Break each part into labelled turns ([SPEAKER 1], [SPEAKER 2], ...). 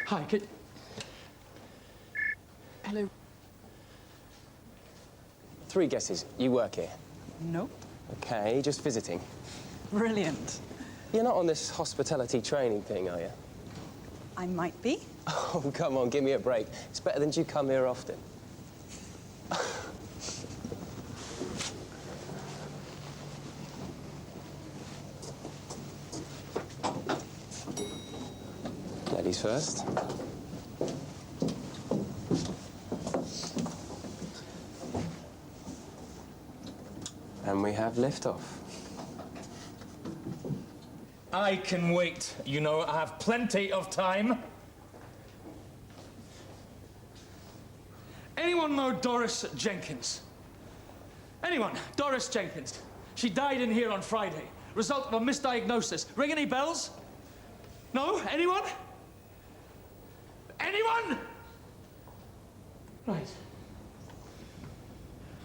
[SPEAKER 1] Hi, Hello.
[SPEAKER 2] 3 guesses. You work here?
[SPEAKER 1] No.
[SPEAKER 2] Okay, just visiting.
[SPEAKER 1] Brilliant.
[SPEAKER 2] You're not on this hospitality training thing, are you?
[SPEAKER 1] I might be.
[SPEAKER 2] Oh, come on, give me a break. It's better than you come here often. Ladies first. And we have liftoff.
[SPEAKER 3] I can wait. You know, I have plenty of time. Anyone know Doris Jenkins? Anyone? Doris Jenkins. She died in here on Friday. Result of a misdiagnosis. Ring any bells? No? Anyone? Anyone? Right.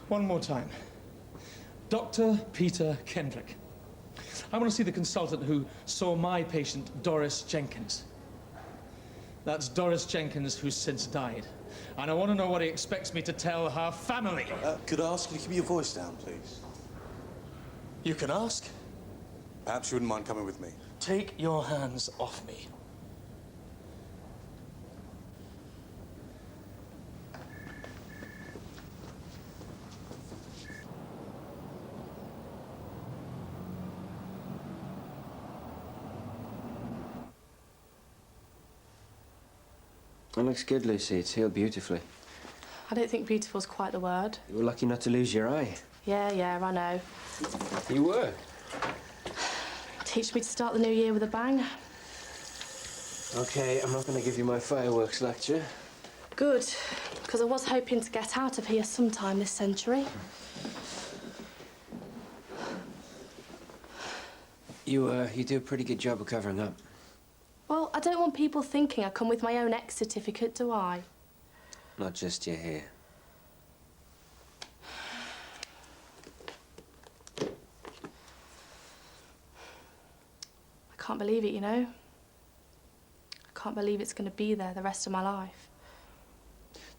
[SPEAKER 3] One more time. Dr. Peter Kendrick. I want to see the consultant who saw my patient, Doris Jenkins. That's Doris Jenkins, who's since died. And I want to know what he expects me to tell her family.
[SPEAKER 4] Could I ask you to keep your voice down, please?
[SPEAKER 3] You can ask.
[SPEAKER 4] Perhaps you wouldn't mind coming with me.
[SPEAKER 3] Take your hands off me.
[SPEAKER 2] It looks good, Lucy. It's healed beautifully.
[SPEAKER 5] I don't think beautiful's quite the word.
[SPEAKER 2] You were lucky not to lose your eye.
[SPEAKER 5] Yeah, I know.
[SPEAKER 2] You were.
[SPEAKER 5] Teach me to start the new year with a bang.
[SPEAKER 2] OK, I'm not going to give you my fireworks lecture.
[SPEAKER 5] Good, because I was hoping to get out of here sometime this century.
[SPEAKER 2] You do a pretty good job of covering up.
[SPEAKER 5] Well, I don't want people thinking I come with my own X certificate, do I?
[SPEAKER 2] Not just you here.
[SPEAKER 5] I can't believe it, you know? I can't believe it's going to be there the rest of my life.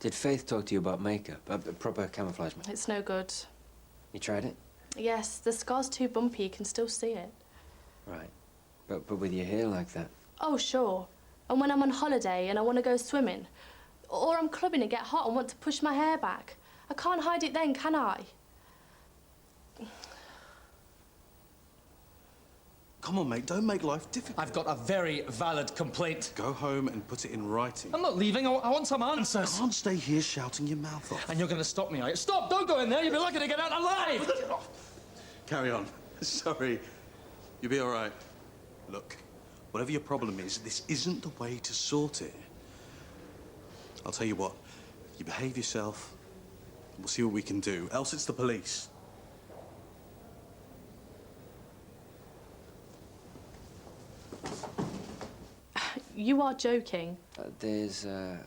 [SPEAKER 2] Did Faith talk to you about makeup? Proper camouflage?
[SPEAKER 5] It's no good.
[SPEAKER 2] You tried it?
[SPEAKER 5] Yes, the scar's too bumpy, you can still see it.
[SPEAKER 2] Right. But with your hair like that?
[SPEAKER 5] Oh, sure. And when I'm on holiday and I want to go swimming, or I'm clubbing and get hot and want to push my hair back, I can't hide it then, can I?
[SPEAKER 4] Come on, mate, don't make life difficult.
[SPEAKER 3] I've got a very valid complaint.
[SPEAKER 4] Go home and put it in writing.
[SPEAKER 3] I'm not leaving. I want some answers.
[SPEAKER 4] You can't stay here shouting your mouth off.
[SPEAKER 3] And you're going to stop me, are you? Stop! Don't go in there. You'll be lucky to get out alive!
[SPEAKER 4] Carry on. Sorry. You'll be all right. Look, whatever your problem is, this isn't the way to sort it. I'll tell you what. You behave yourself, and we'll see what we can do. Else it's the police.
[SPEAKER 5] You are joking.
[SPEAKER 2] There's a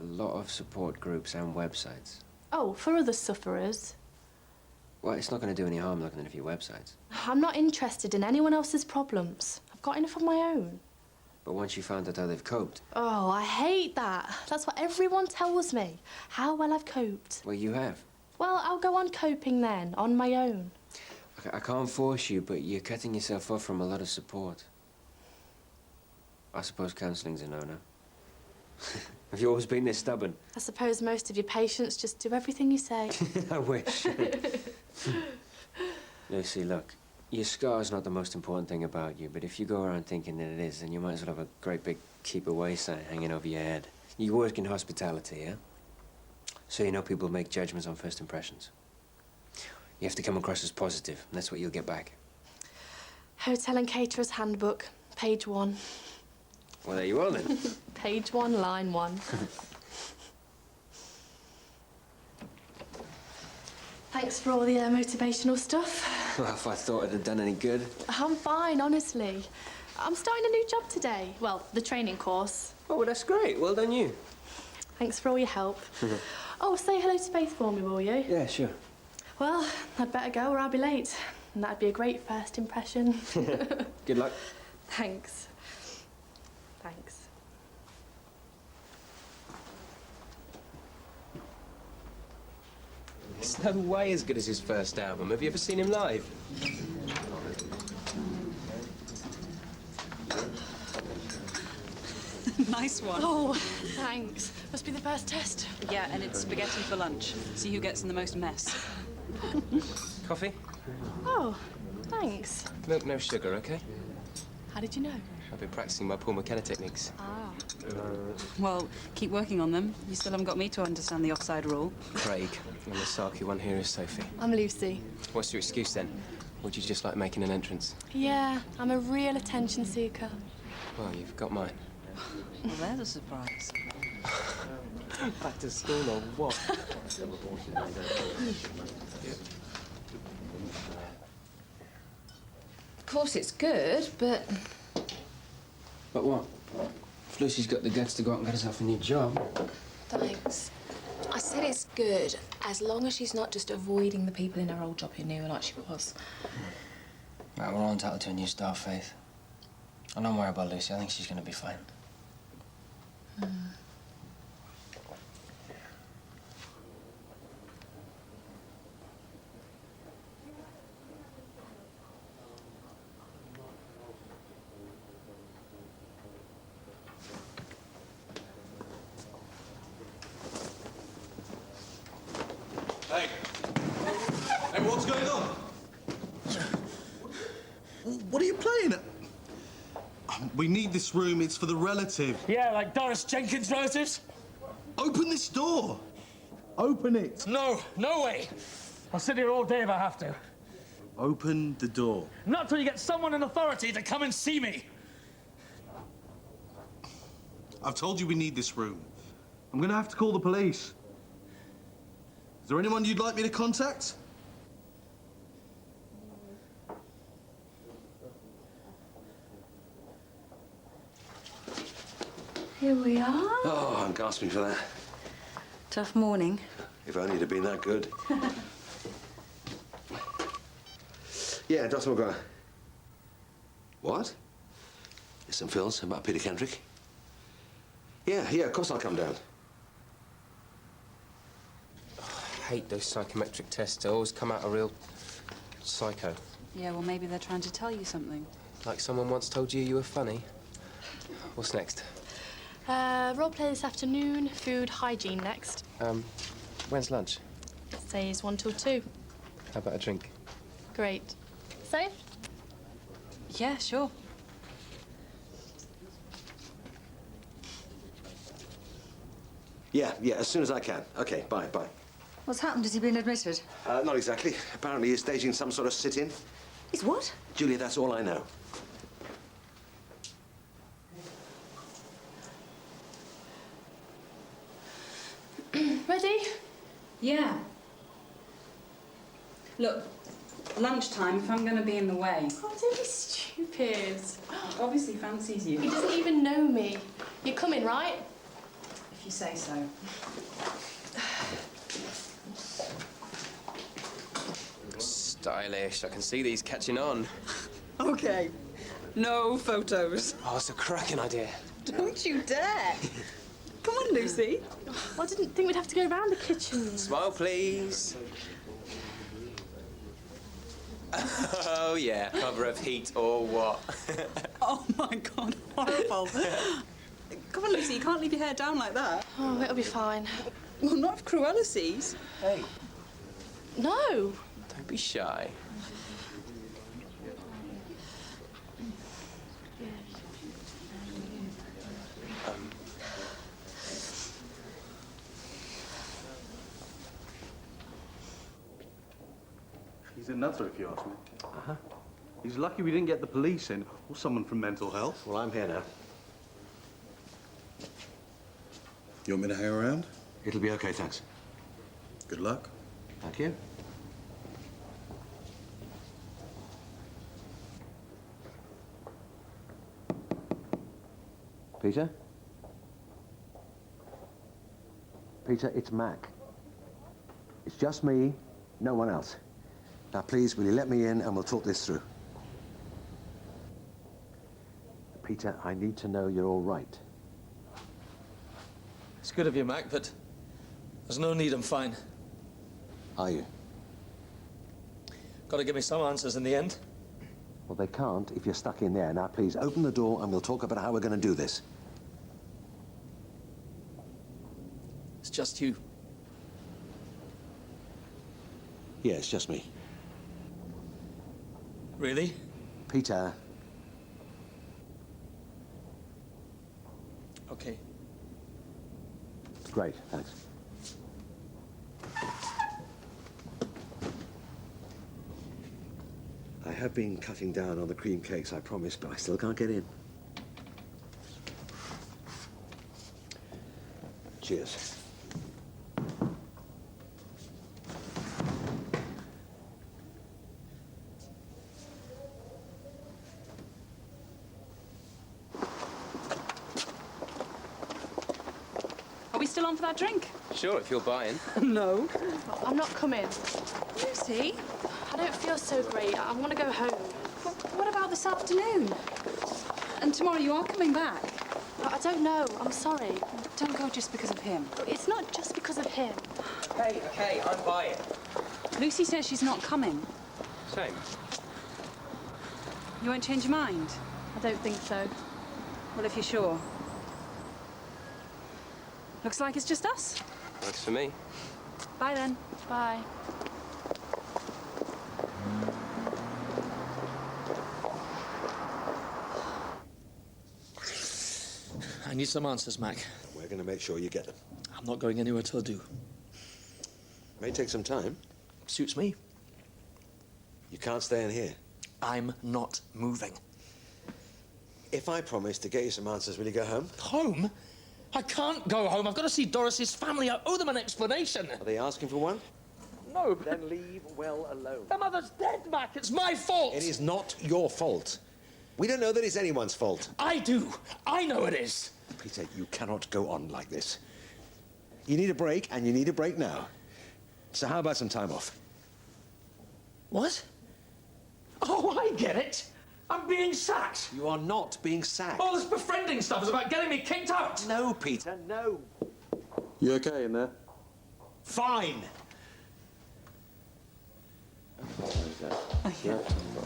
[SPEAKER 2] lot of support groups and websites.
[SPEAKER 5] Oh, for other sufferers.
[SPEAKER 2] Well, it's not going to do any harm looking at a few websites.
[SPEAKER 5] I'm not interested in anyone else's problems. I've got enough of my own.
[SPEAKER 2] But once you found out how they've coped...
[SPEAKER 5] Oh, I hate that. That's what everyone tells me, how well I've coped.
[SPEAKER 2] Well, you have.
[SPEAKER 5] Well, I'll go on coping then, on my own.
[SPEAKER 2] I can't force you, but you're cutting yourself off from a lot of support. I suppose counselling's a no-no. Have you always been this stubborn?
[SPEAKER 5] I suppose most of your patients just do everything you say.
[SPEAKER 2] I wish. Lucy, look, your scar's not the most important thing about you, but if you go around thinking that it is, then you might as well have a great big keep away sign hanging over your head. You work in hospitality, yeah? So you know people make judgments on first impressions. You have to come across as positive, and that's what you'll get back.
[SPEAKER 5] Hotel and Caterer's Handbook, page 1.
[SPEAKER 2] Well, there you are, then.
[SPEAKER 5] Page 1, line 1. Thanks for all the motivational stuff.
[SPEAKER 2] Well, if I thought it had done any good.
[SPEAKER 5] I'm fine, honestly. I'm starting a new job today. Well, the training course.
[SPEAKER 2] Oh, well, that's great. Well done, you.
[SPEAKER 5] Thanks for all your help. Oh, say hello to Faith for me, will you?
[SPEAKER 2] Yeah, sure.
[SPEAKER 5] Well, I'd better go or I'll be late. And that'd be a great first impression.
[SPEAKER 2] Good luck.
[SPEAKER 5] Thanks. Thanks.
[SPEAKER 2] It's no way as good as his first album. Have you ever seen him live?
[SPEAKER 1] Nice one.
[SPEAKER 5] Oh, thanks. Must be the first test.
[SPEAKER 1] Yeah, and it's spaghetti for lunch. See who gets in the most mess.
[SPEAKER 2] Coffee?
[SPEAKER 5] Oh, thanks.
[SPEAKER 2] Milk, no sugar, okay?
[SPEAKER 5] How did you know?
[SPEAKER 2] I've been practicing my Paul McKenna techniques.
[SPEAKER 5] Ah.
[SPEAKER 1] Well, keep working on them. You still haven't got me to understand the offside rule.
[SPEAKER 2] Craig, and the Saki one here is Sophie.
[SPEAKER 5] I'm Lucy.
[SPEAKER 2] What's your excuse then? Would you just like making an entrance?
[SPEAKER 5] Yeah, I'm a real attention seeker.
[SPEAKER 2] Well, you've got mine.
[SPEAKER 1] Well, there's a surprise.
[SPEAKER 2] Back to school or what?
[SPEAKER 6] Of course it's good, but...
[SPEAKER 2] But what? If Lucy's got the guts to go out and get herself a new job.
[SPEAKER 6] Thanks. I said it's good, as long as she's not just avoiding the people in her old job who knew her like she was.
[SPEAKER 2] Right, we're all entitled to a new start, Faith. And don't worry about Lucy. I think she's going to be fine.
[SPEAKER 4] Hey! Hey, what's going on? What are you playing at? We need this room. It's for the relative.
[SPEAKER 3] Yeah, like Doris Jenkins' relatives?
[SPEAKER 4] Open this door. Open it.
[SPEAKER 3] No, no way. I'll sit here all day if I have to.
[SPEAKER 4] Open the door.
[SPEAKER 3] Not till you get someone in authority to come and see me.
[SPEAKER 4] I've told you we need this room. I'm going to have to call the police. Is there anyone you'd like me to contact?
[SPEAKER 1] Here we are.
[SPEAKER 7] Oh, I'm gasping for that.
[SPEAKER 1] Tough morning.
[SPEAKER 7] If only it had been that good. Yeah, Dr. McGuire. What? There's some films about Peter Kendrick? Yeah, of course I'll come down.
[SPEAKER 2] I hate those psychometric tests. They always come out a real psycho.
[SPEAKER 1] Yeah, well, maybe they're trying to tell you something.
[SPEAKER 2] Like someone once told you you were funny. What's next?
[SPEAKER 5] Role play this afternoon, food hygiene next.
[SPEAKER 2] When's lunch?
[SPEAKER 5] It says 1 till 2.
[SPEAKER 2] How about a drink?
[SPEAKER 5] Great. Safe?
[SPEAKER 1] Yeah, sure.
[SPEAKER 7] Yeah, as soon as I can. Okay, bye.
[SPEAKER 8] What's happened? Has he been admitted?
[SPEAKER 7] Not exactly. Apparently he's staging some sort of sit-in.
[SPEAKER 8] He's what?
[SPEAKER 7] Julia, that's all I know.
[SPEAKER 5] Ready?
[SPEAKER 1] Yeah. Look, lunchtime, if I'm going to be in the way.
[SPEAKER 5] Oh, don't be stupid.
[SPEAKER 1] Obviously fancies you.
[SPEAKER 5] He doesn't even know me. You're coming, right?
[SPEAKER 1] If you say so.
[SPEAKER 2] Stylish. I can see these catching on.
[SPEAKER 8] Okay. No photos.
[SPEAKER 2] Oh, it's a cracking idea.
[SPEAKER 8] Don't you dare. Come on, Lucy.
[SPEAKER 5] I didn't think we'd have to go around the kitchen.
[SPEAKER 2] Smile, please. Oh, yeah. Cover of heat or what?
[SPEAKER 1] Oh, my God, horrible. Come on, Lucy, you can't leave your hair down like that.
[SPEAKER 5] Oh, it'll be fine.
[SPEAKER 1] Well, not if Cruella sees.
[SPEAKER 2] Hey,
[SPEAKER 5] No.
[SPEAKER 2] don't be shy.
[SPEAKER 4] He's a nutter, if you ask me. Uh-huh. He's lucky we didn't get the police in, or someone from mental health.
[SPEAKER 7] Well, I'm here now.
[SPEAKER 4] You want me to hang around?
[SPEAKER 7] It'll be okay, thanks.
[SPEAKER 4] Good luck.
[SPEAKER 7] Thank you. Peter? Peter, it's Mac. It's just me, no one else. Now, please, will you let me in and we'll talk this through? Peter, I need to know you're all right.
[SPEAKER 3] It's good of you, Mac, but there's no need. I'm fine.
[SPEAKER 7] Are you?
[SPEAKER 3] Got to give me some answers in the end.
[SPEAKER 7] Well, they can't if you're stuck in there. Now, please, open the door and we'll talk about how we're going to do this.
[SPEAKER 3] It's just you.
[SPEAKER 7] Yeah, it's just me.
[SPEAKER 3] Really?
[SPEAKER 7] Peter.
[SPEAKER 3] Okay.
[SPEAKER 7] Great, thanks. I have been cutting down on the cream cakes, I promise, but I still can't get in. Cheers.
[SPEAKER 1] Are we still on for that drink?
[SPEAKER 2] Sure, if you're buying.
[SPEAKER 1] No.
[SPEAKER 5] I'm not coming.
[SPEAKER 1] Lucy,
[SPEAKER 5] I don't feel so great. I want to go home.
[SPEAKER 1] but what about this afternoon? And tomorrow you are coming back.
[SPEAKER 5] I don't know. I'm sorry.
[SPEAKER 1] Don't go just because of him.
[SPEAKER 5] It's not just because of him.
[SPEAKER 2] Hey, I'm buying.
[SPEAKER 1] Lucy says she's not coming.
[SPEAKER 2] Same.
[SPEAKER 1] You won't change your mind?
[SPEAKER 5] I don't think so.
[SPEAKER 1] Well, if you're sure. Looks like it's just us.
[SPEAKER 2] Works for me.
[SPEAKER 1] Bye then.
[SPEAKER 5] Bye.
[SPEAKER 3] I need some answers, Mac.
[SPEAKER 7] We're going to make sure you get them.
[SPEAKER 3] I'm not going anywhere till I do.
[SPEAKER 7] May take some time.
[SPEAKER 3] Suits me.
[SPEAKER 7] You can't stay in here.
[SPEAKER 3] I'm not moving.
[SPEAKER 7] If I promise to get you some answers, will you go home?
[SPEAKER 3] Home? I can't go home. I've got to see Doris's family. I owe them an explanation.
[SPEAKER 7] Are they asking for one?
[SPEAKER 3] No.
[SPEAKER 7] Then leave well alone.
[SPEAKER 3] Their mother's dead, Mac. It's my fault.
[SPEAKER 7] It is not your fault. We don't know that it's anyone's fault.
[SPEAKER 3] I do. I know it is.
[SPEAKER 7] Peter, you cannot go on like this. You need a break, and you need a break now. So how about some time off?
[SPEAKER 3] What? Oh, I get it. I'm being sacked.
[SPEAKER 7] You are not being sacked.
[SPEAKER 3] All this befriending stuff is about getting me kicked out.
[SPEAKER 7] No, Peter, no.
[SPEAKER 4] You okay in there?
[SPEAKER 7] Fine.
[SPEAKER 2] Yeah,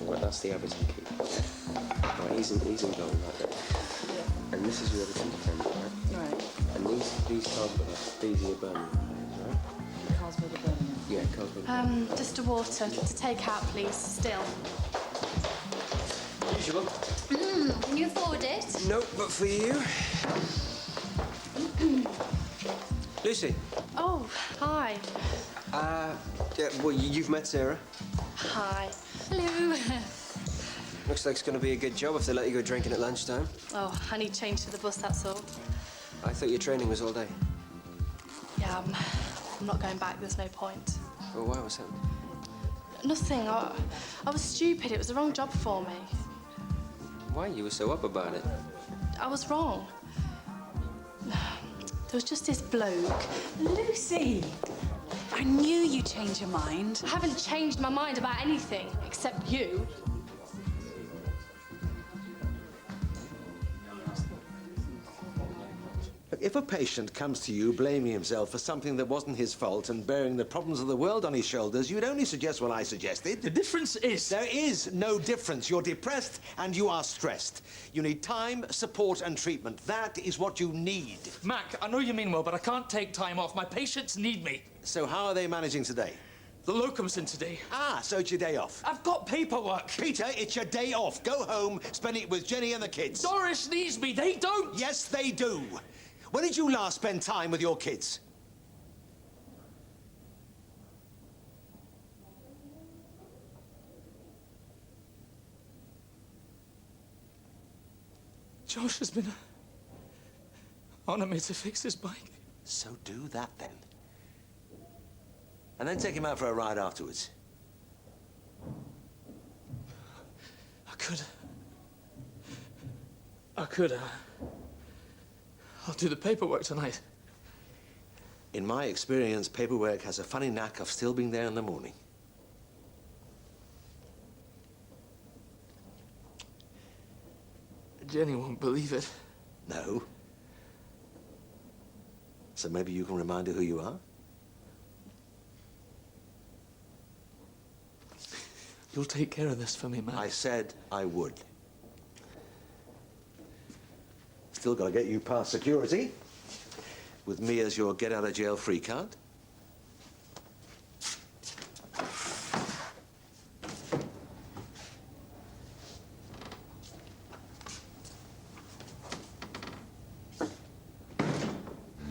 [SPEAKER 2] well, that's the Everton keeper. Right, he's in goal right there. Yeah. And this is your Everton defender, right?
[SPEAKER 1] Right.
[SPEAKER 2] And these Carlsberg, these are your Birmingham players, right?
[SPEAKER 1] Carlsberg or Birmingham?
[SPEAKER 2] Yeah, Carlsberg.
[SPEAKER 5] Just a water to take out, please. Still.
[SPEAKER 2] Usual.
[SPEAKER 9] Can you afford it?
[SPEAKER 2] Nope, but for you. Lucy.
[SPEAKER 5] Oh, hi.
[SPEAKER 2] Yeah, well, you've met Sarah.
[SPEAKER 5] Hi.
[SPEAKER 9] Hello.
[SPEAKER 2] Looks like it's going to be a good job if they let you go drinking at lunchtime.
[SPEAKER 5] Oh, I need change for the bus, that's all.
[SPEAKER 2] I thought your training was all day.
[SPEAKER 5] Yeah, I'm not going back. There's no point.
[SPEAKER 2] Well, why was that?
[SPEAKER 5] Nothing. I was stupid. It was the wrong job for me.
[SPEAKER 2] Why? You were so up about it.
[SPEAKER 5] I was wrong. There was just this bloke.
[SPEAKER 1] Lucy! I knew you'd change your mind.
[SPEAKER 5] I haven't changed my mind about anything, except you.
[SPEAKER 7] Look, if a patient comes to you blaming himself for something that wasn't his fault and bearing the problems of the world on his shoulders, you'd only suggest what I suggested.
[SPEAKER 3] The difference is...
[SPEAKER 7] There is no difference. You're depressed and you are stressed. You need time, support, and treatment. That is what you need.
[SPEAKER 3] Mac, I know you mean well, but I can't take time off. My patients need me.
[SPEAKER 7] So how are they managing today?
[SPEAKER 3] The locum's in today.
[SPEAKER 7] Ah, so it's your day off.
[SPEAKER 3] I've got paperwork.
[SPEAKER 7] Peter, it's your day off. Go home, spend it with Jenny and the kids.
[SPEAKER 3] Doris needs me. They don't.
[SPEAKER 7] Yes, they do. When did you last spend time with your kids?
[SPEAKER 3] Josh has been on me to fix his bike.
[SPEAKER 7] So do that then. And then take him out for a ride afterwards.
[SPEAKER 3] I could. I'll do the paperwork tonight.
[SPEAKER 7] In my experience, paperwork has a funny knack of still being there in the morning.
[SPEAKER 3] Jenny won't believe it.
[SPEAKER 7] No. So maybe you can remind her who you are?
[SPEAKER 3] You'll take care of this for me, Mac.
[SPEAKER 7] I said I would. Still got to get you past security. With me as your get-out-of-jail-free card.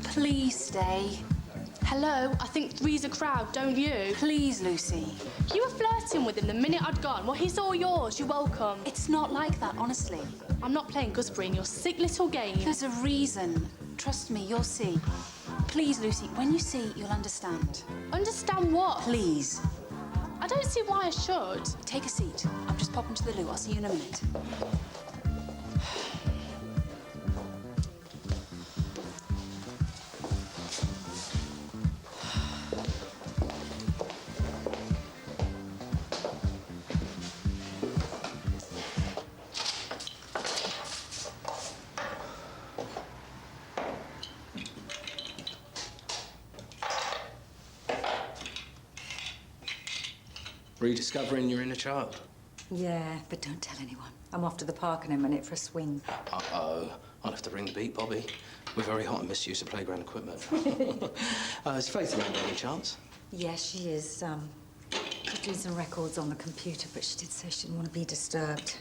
[SPEAKER 6] Please stay.
[SPEAKER 5] Hello, I think three's a crowd, don't you?
[SPEAKER 6] Please, Lucy.
[SPEAKER 5] You were flirting with him the minute I'd gone. Well, he's all yours. You're welcome.
[SPEAKER 6] It's not like that, honestly.
[SPEAKER 5] I'm not playing Gooseberry in your sick little game.
[SPEAKER 6] There's a reason. Trust me, you'll see. Please, Lucy, when you see, you'll understand.
[SPEAKER 5] Understand what?
[SPEAKER 6] Please.
[SPEAKER 5] I don't see why I should.
[SPEAKER 6] Take a seat. I'm just popping to the loo. I'll see you in a minute.
[SPEAKER 10] Rediscovering your inner child.
[SPEAKER 11] Yeah, but don't tell anyone. I'm off to the park in a minute for a swing.
[SPEAKER 10] Uh-oh. I'll have to bring the beat, Bobby. We're very hot on misuse of playground equipment. Is Faith around by any chance?
[SPEAKER 11] Yeah, she is. She's doing some records on the computer, but she did say she didn't want to be disturbed.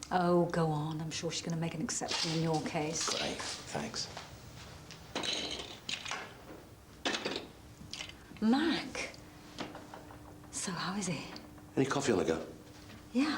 [SPEAKER 11] Oh, go on. I'm sure she's going to make an exception in your case.
[SPEAKER 10] Great, thanks.
[SPEAKER 11] Mac. So how is he?
[SPEAKER 7] Any coffee on the go?
[SPEAKER 11] Yeah.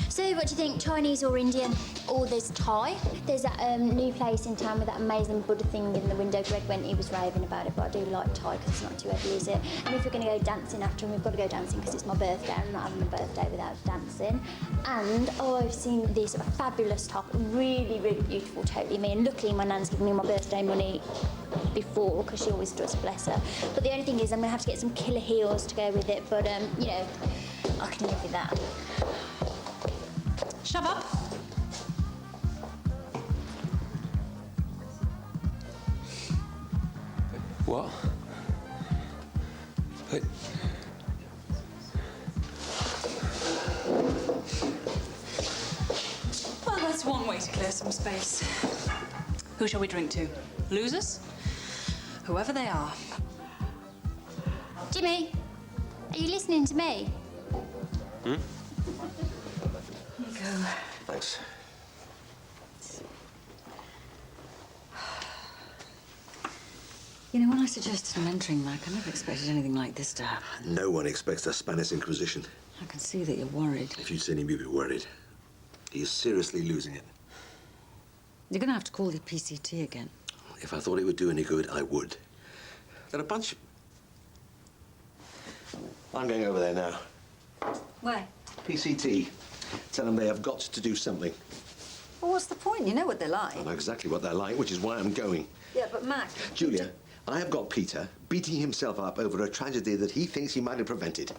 [SPEAKER 9] So, what do you think, Chinese or Indian? Or there's Thai. There's that new place in town with that amazing Buddha thing in the window. Greg went, he was raving about it, but I do like Thai because it's not too heavy, is it? And if we're going to go dancing after, and we've got to go dancing because it's my birthday. I'm not having a birthday without dancing. And I've seen this fabulous top, really, really beautiful, totally me. And luckily, my nan's given me my birthday money before because she always does, bless her. But the only thing is, I'm going to have to get some killer heels to go with it. But you know, I can live with that.
[SPEAKER 1] Shove up.
[SPEAKER 2] What? But...
[SPEAKER 1] Well, that's one way to clear some space. Who shall we drink to? Losers? Whoever they are.
[SPEAKER 9] Jimmy, are you listening to me?
[SPEAKER 7] Hmm?
[SPEAKER 11] Here you go.
[SPEAKER 7] Thanks.
[SPEAKER 11] You know, when I suggested mentoring Mac, I never expected anything like this to happen.
[SPEAKER 7] No one expects a Spanish Inquisition.
[SPEAKER 11] I can see that you're worried.
[SPEAKER 7] If you'd seen him, you'd be worried. He is seriously losing it.
[SPEAKER 11] You're going to have to call the PCT again.
[SPEAKER 7] If I thought it would do any good, I would. They're a bunch of... I'm going over there now.
[SPEAKER 11] Where?
[SPEAKER 7] PCT. Tell them they have got to do something.
[SPEAKER 11] Well, what's the point? You know what they're like.
[SPEAKER 7] I know exactly what they're like, which is why I'm going.
[SPEAKER 11] Yeah, but Mac...
[SPEAKER 7] Julia, I have got Peter beating himself up over a tragedy that he thinks he might have prevented.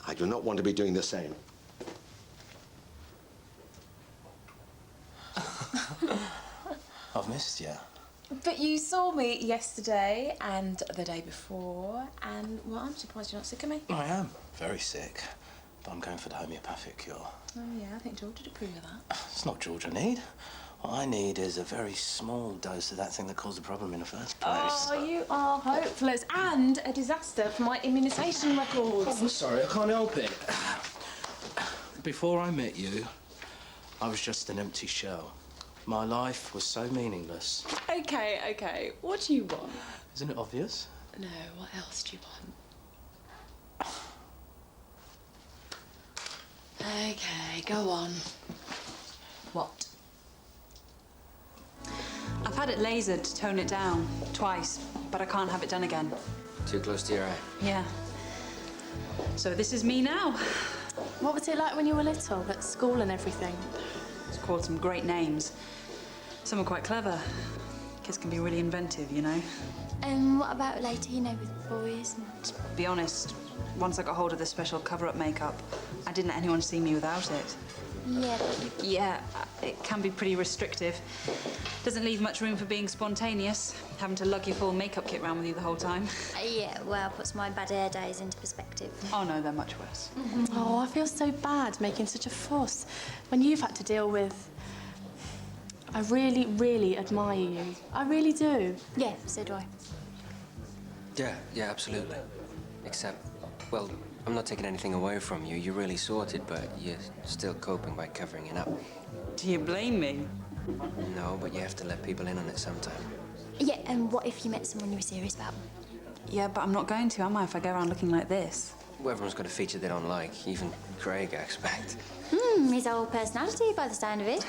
[SPEAKER 7] I do not want to be doing the same.
[SPEAKER 10] I've missed you.
[SPEAKER 6] But you saw me yesterday and the day before, and, well, I'm surprised you're not sick of me.
[SPEAKER 10] I am very sick, but I'm going for the homeopathic cure.
[SPEAKER 6] Oh, yeah, I think George would approve of that.
[SPEAKER 10] It's not George I need. What I need is a very small dose of that thing that caused the problem in the first place.
[SPEAKER 6] Oh, you are hopeless and a disaster for my immunisation records.
[SPEAKER 10] Oh, I'm sorry, I can't help it. Before I met you, I was just an empty shell. My life was so meaningless.
[SPEAKER 6] Okay, what do you want?
[SPEAKER 10] Isn't it obvious?
[SPEAKER 6] No, what else do you want? Okay, go on. What?
[SPEAKER 1] I've had it lasered to tone it down twice, but I can't have it done again.
[SPEAKER 2] Too close to your eye.
[SPEAKER 1] Yeah. So this is me now.
[SPEAKER 5] What was it like when you were little, at school and everything?
[SPEAKER 1] It's called some great names. Some are quite clever. Kids can be really inventive, you know.
[SPEAKER 9] And what about later, you know, with boys and...
[SPEAKER 1] To be honest, once I got hold of this special cover-up makeup, I didn't let anyone see me without it.
[SPEAKER 9] Yeah,
[SPEAKER 1] Yeah, it can be pretty restrictive. Doesn't leave much room for being spontaneous, having to lug your full makeup kit around with you the whole time.
[SPEAKER 9] yeah, well, puts my bad hair days into perspective.
[SPEAKER 1] Oh no, they're much worse.
[SPEAKER 5] Oh, I feel so bad making such a fuss when you've had to deal with... I really, really admire you. I really do.
[SPEAKER 9] Yeah, so do I.
[SPEAKER 2] Yeah, absolutely. Except, well, I'm not taking anything away from you. You're really sorted, but you're still coping by covering it up.
[SPEAKER 1] Do you blame me?
[SPEAKER 2] No, but you have to let people in on it sometime.
[SPEAKER 9] Yeah, and what if you met someone you were serious about?
[SPEAKER 1] Yeah, but I'm not going to, am I, if I go around looking like this?
[SPEAKER 2] Well, everyone's got a feature they don't like, even Craig, I expect.
[SPEAKER 9] His whole personality by the sound of it.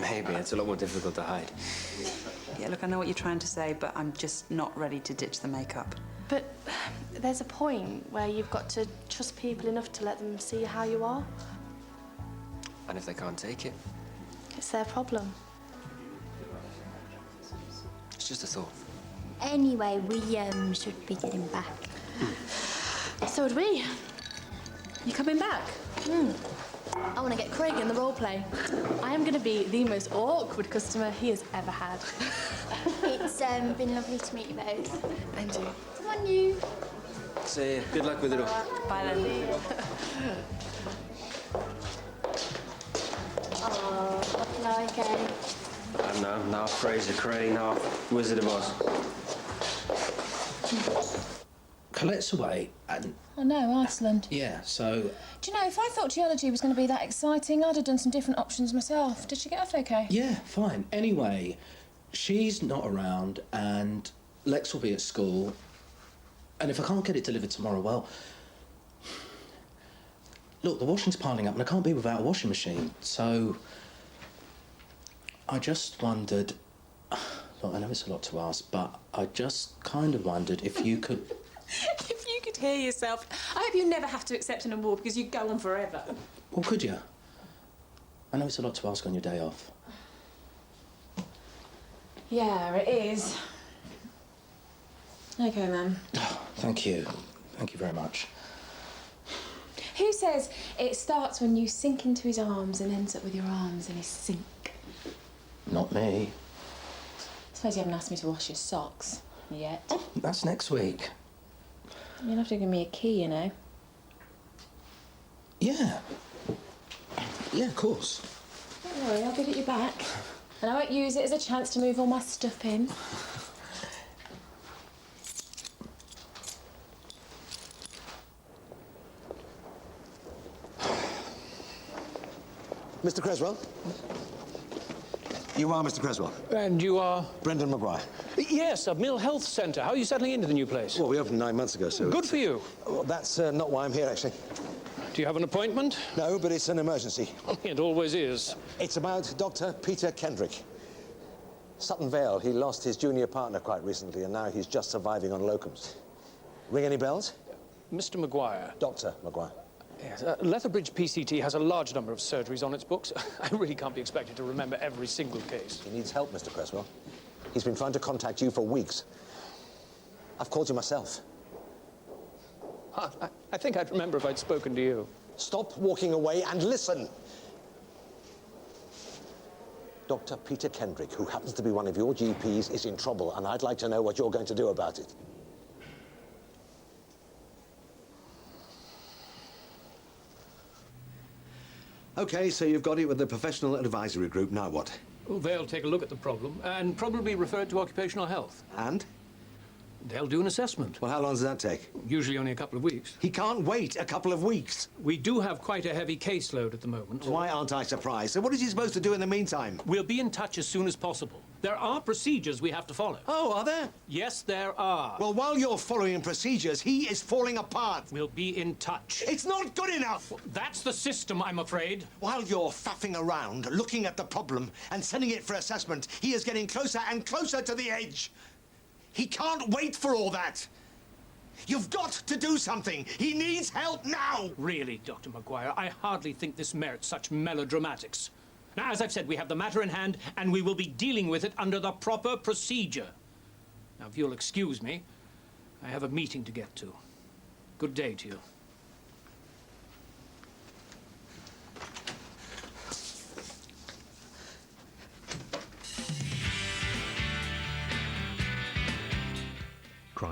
[SPEAKER 2] Maybe. It's a lot more difficult to hide.
[SPEAKER 1] Yeah, look, I know what you're trying to say, but I'm just not ready to ditch the makeup.
[SPEAKER 5] But there's a point where you've got to trust people enough to let them see how you are.
[SPEAKER 2] And if they can't take it,
[SPEAKER 5] It's their problem.
[SPEAKER 2] it's just a thought.
[SPEAKER 9] Anyway, we should be getting back.
[SPEAKER 5] So would we. You coming back? I want to get Craig in the role play. I am going to be the most awkward customer he has ever had.
[SPEAKER 9] It's been lovely to meet you both.
[SPEAKER 5] And you.
[SPEAKER 9] Come on, you.
[SPEAKER 2] See ya. Good luck with it all.
[SPEAKER 1] Bye then.
[SPEAKER 9] Oh, what okay.
[SPEAKER 2] I don't know. Now Fraser Crane, now Wizard of Oz.
[SPEAKER 10] Colette's away, and
[SPEAKER 12] Oh no, Iceland.
[SPEAKER 10] yeah, so
[SPEAKER 12] Do you know, if I thought geology was going to be that exciting, I'd have done some different options myself. Did she get off okay?
[SPEAKER 10] yeah, fine. Anyway, she's not around, and Lex will be at school. And if I can't get it delivered tomorrow, well, look, the washing's piling up, and I can't be without a washing machine. So I just wondered. Look, I know it's a lot to ask, but I just kind of wondered if you could.
[SPEAKER 12] If you could hear yourself. I hope you never have to accept an award because you go on forever.
[SPEAKER 10] Well, could you? I know it's a lot to ask on your day off.
[SPEAKER 12] Yeah, it is. Okay, then.
[SPEAKER 10] Thank you. Thank you very much.
[SPEAKER 12] Who says it starts when you sink into his arms and ends up with your arms in his sink?
[SPEAKER 10] Not me.
[SPEAKER 12] I suppose you haven't asked me to wash your socks yet.
[SPEAKER 10] That's next week.
[SPEAKER 12] You'll have to give me a key, you know.
[SPEAKER 10] Yeah. Yeah, of course.
[SPEAKER 12] Don't worry, I'll give it you back. And I won't use it as a chance to move all my stuff in.
[SPEAKER 7] Mr. Creswell? You are Mr. Creswell?
[SPEAKER 13] And you are?
[SPEAKER 7] Brendan Maguire.
[SPEAKER 13] Yes, a Mill Health Centre. How are you settling into the new place?
[SPEAKER 7] Well, we opened 9 months ago, so...
[SPEAKER 13] Good for you.
[SPEAKER 7] Well, that's not why I'm here, actually.
[SPEAKER 13] Do you have an appointment?
[SPEAKER 7] No, but it's an emergency.
[SPEAKER 13] It always is.
[SPEAKER 7] It's about Dr. Peter Kendrick. Sutton Vale. He lost his junior partner quite recently, and now he's just surviving on locums. Ring any bells?
[SPEAKER 13] Mr. Maguire.
[SPEAKER 7] Dr. Maguire.
[SPEAKER 13] Yes, Lethbridge PCT has a large number of surgeries on its books. I really can't be expected to remember every single case.
[SPEAKER 7] He needs help, Mr. Creswell. He's been trying to contact you for weeks. I've called you myself.
[SPEAKER 13] I think I'd remember if I'd spoken to you.
[SPEAKER 7] Stop walking away and listen. Dr. Peter Kendrick, who happens to be one of your GPs, is in trouble, and I'd like to know what you're going to do about it. Okay, so you've got it with the professional advisory group. Now what?
[SPEAKER 13] Well, they'll take a look at the problem and probably refer it to occupational health.
[SPEAKER 7] And?
[SPEAKER 13] They'll do an assessment.
[SPEAKER 7] Well, how long does that take?
[SPEAKER 13] Usually only a couple of weeks.
[SPEAKER 7] He can't wait a couple of weeks.
[SPEAKER 13] We do have quite a heavy caseload at the moment.
[SPEAKER 7] Why aren't I surprised? So what is he supposed to do in the meantime?
[SPEAKER 13] We'll be in touch as soon as possible. There are procedures we have to follow.
[SPEAKER 7] Oh, are there?
[SPEAKER 13] Yes, there are.
[SPEAKER 7] Well, while you're following procedures, he is falling apart.
[SPEAKER 13] We'll be in touch.
[SPEAKER 7] It's not good enough!
[SPEAKER 13] That's the system, I'm afraid.
[SPEAKER 7] While you're faffing around, looking at the problem and sending it for assessment, he is getting closer and closer to the edge. He can't wait for all that. You've got to do something. He needs help now.
[SPEAKER 13] Really, Dr. Maguire, I hardly think this merits such melodramatics. Now, as I've said, we have the matter in hand, and we will be dealing with it under the proper procedure. Now, if you'll excuse me, I have a meeting to get to. Good day to you.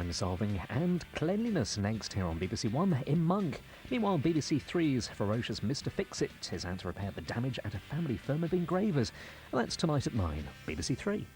[SPEAKER 14] crime solving and cleanliness next here on BBC One in Monk. Meanwhile, BBC Three's ferocious Mr. Fix-It is out to repair the damage at a family firm of engravers. And that's tonight at 9, BBC Three.